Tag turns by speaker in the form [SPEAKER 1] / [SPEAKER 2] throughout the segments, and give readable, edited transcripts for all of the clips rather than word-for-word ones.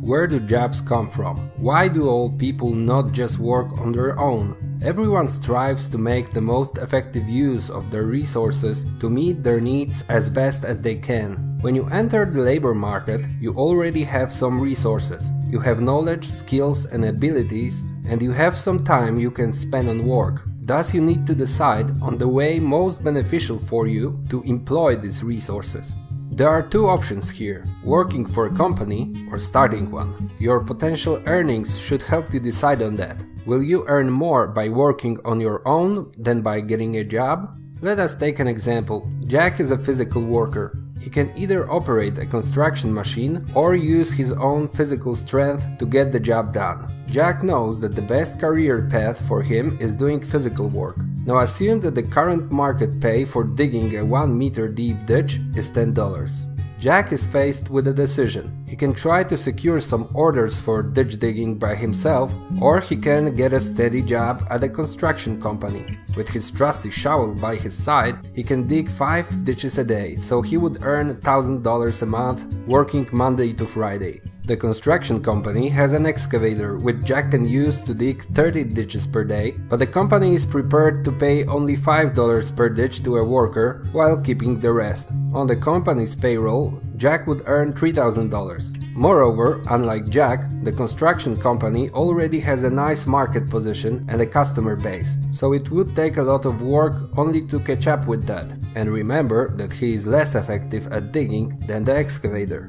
[SPEAKER 1] Where do jobs come from? Why do all people not just work on their own? Everyone strives to make the most effective use of their resources to meet their needs as best as they can. When you enter the labor market, you already have some resources. You have knowledge, skills and abilities, and you have some time you can spend on work. Thus you need to decide on the way most beneficial for you to employ these resources. There are two options here, working for a company or starting one. Your potential earnings should help you decide on that. Will you earn more by working on your own than by getting a job? Let us take an example. Jack is a physical worker. He can either operate a construction machine or use his own physical strength to get the job done. Jack knows that the best career path for him is doing physical work. Now assume that the current market pay for digging a 1 meter deep ditch is $10. Jack is faced with a decision. He can try to secure some orders for ditch digging by himself, or he can get a steady job at a construction company. With his trusty shovel by his side, he can dig 5 ditches a day, so he would earn $1,000 a month working Monday to Friday. The construction company has an excavator which Jack can use to dig 30 ditches per day, but the company is prepared to pay only $5 per ditch to a worker while keeping the rest. On the company's payroll, Jack would earn $3,000. Moreover, unlike Jack, the construction company already has a nice market position and a customer base, so it would take a lot of work only to catch up with that. And remember that he is less effective at digging than the excavator.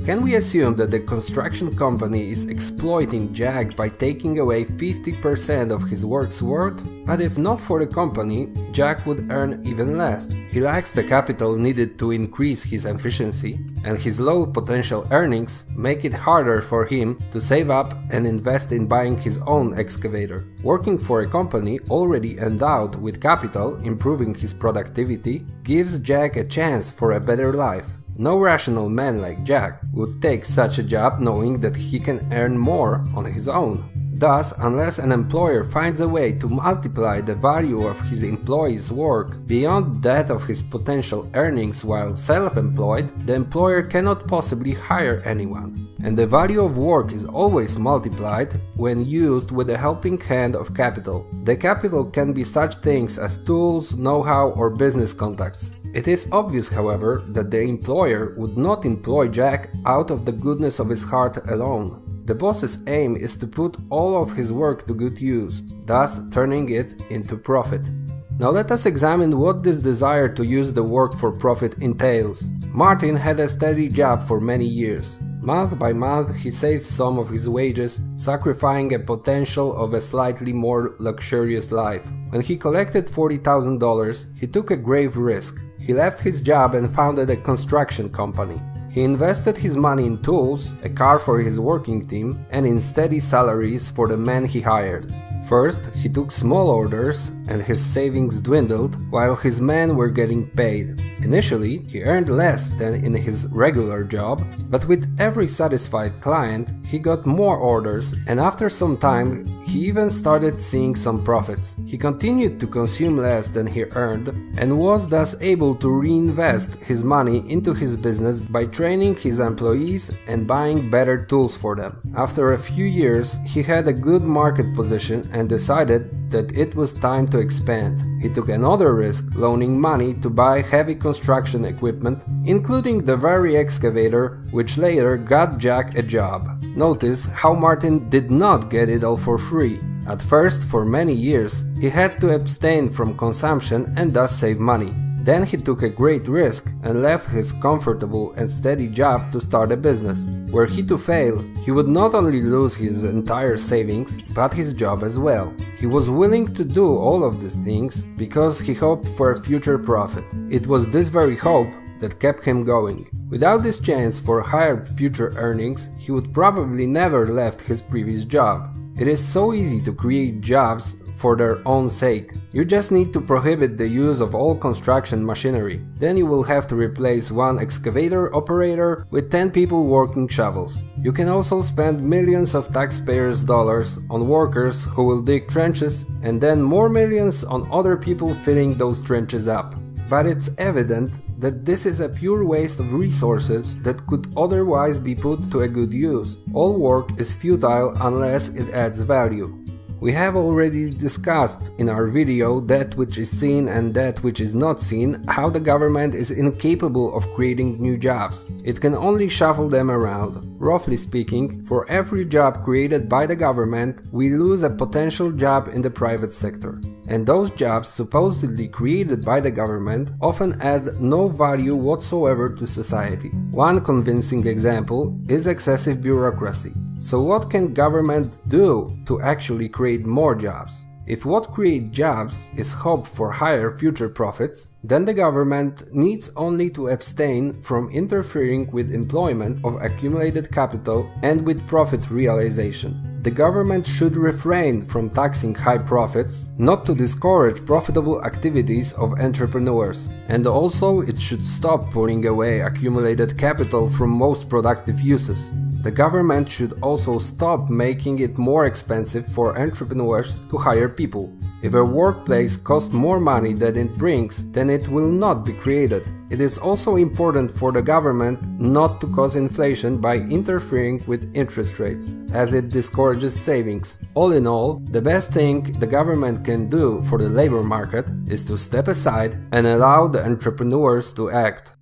[SPEAKER 1] Can we assume that the construction company is exploiting Jack by taking away 50% of his work's worth? But if not for the company, Jack would earn even less. He lacks the capital needed to increase his efficiency, and his low potential earnings make it harder for him to save up and invest in buying his own excavator. Working for a company already endowed with capital, improving his productivity, gives Jack a chance for a better life. No rational man like Jack would take such a job knowing that he can earn more on his own. Thus, unless an employer finds a way to multiply the value of his employee's work beyond that of his potential earnings while self-employed, the employer cannot possibly hire anyone. And the value of work is always multiplied when used with the helping hand of capital. The capital can be such things as tools, know-how or business contacts. It is obvious, however, that the employer would not employ Jack out of the goodness of his heart alone. The boss's aim is to put all of his work to good use, thus turning it into profit. Now let us examine what this desire to use the work for profit entails. Martin had a steady job for many years. Month by month he saved some of his wages, sacrificing a potential of a slightly more luxurious life. When he collected $40,000, he took a grave risk. He left his job and founded a construction company. He invested his money in tools, a car for his working team, and in steady salaries for the men he hired. First, he took small orders and his savings dwindled while his men were getting paid. Initially, he earned less than in his regular job, but with every satisfied client, he got more orders, and after some time, he even started seeing some profits. He continued to consume less than he earned and was thus able to reinvest his money into his business by training his employees and buying better tools for them. After a few years, he had a good market position and decided that it was time to expand. He took another risk, loaning money to buy heavy construction equipment, including the very excavator which later got Jack a job. Notice how Martin did not get it all for free. At first, for many years, he had to abstain from consumption and thus save money. Then he took a great risk and left his comfortable and steady job to start a business. Were he to fail, he would not only lose his entire savings, but his job as well. He was willing to do all of these things because he hoped for a future profit. It was this very hope that kept him going. Without this chance for higher future earnings, he would probably never left his previous job. It is so easy to create jobs for their own sake. You just need to prohibit the use of all construction machinery. Then you will have to replace one excavator operator with 10 people working shovels. You can also spend millions of taxpayers' dollars on workers who will dig trenches and then more millions on other people filling those trenches up. But it's evident that this is a pure waste of resources that could otherwise be put to a good use. All work is futile unless it adds value. We have already discussed in our video that which is seen and that which is not seen, how the government is incapable of creating new jobs. It can only shuffle them around. Roughly speaking, for every job created by the government, we lose a potential job in the private sector. And those jobs supposedly created by the government often add no value whatsoever to society. One convincing example is excessive bureaucracy. So what can government do to actually create more jobs? If what creates jobs is hope for higher future profits, then the government needs only to abstain from interfering with employment of accumulated capital and with profit realization. The government should refrain from taxing high profits, not to discourage profitable activities of entrepreneurs. And also it should stop pulling away accumulated capital from most productive uses. The government should also stop making it more expensive for entrepreneurs to hire people. If a workplace costs more money than it brings, then it will not be created. It is also important for the government not to cause inflation by interfering with interest rates, as it discourages savings. All in all, the best thing the government can do for the labor market is to step aside and allow the entrepreneurs to act.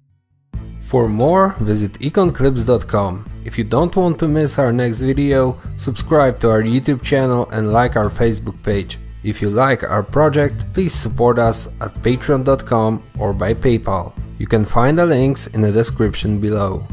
[SPEAKER 1] For more, visit econclips.com. If you don't want to miss our next video, subscribe to our YouTube channel and like our Facebook page. If you like our project, please support us at patreon.com or by PayPal. You can find the links in the description below.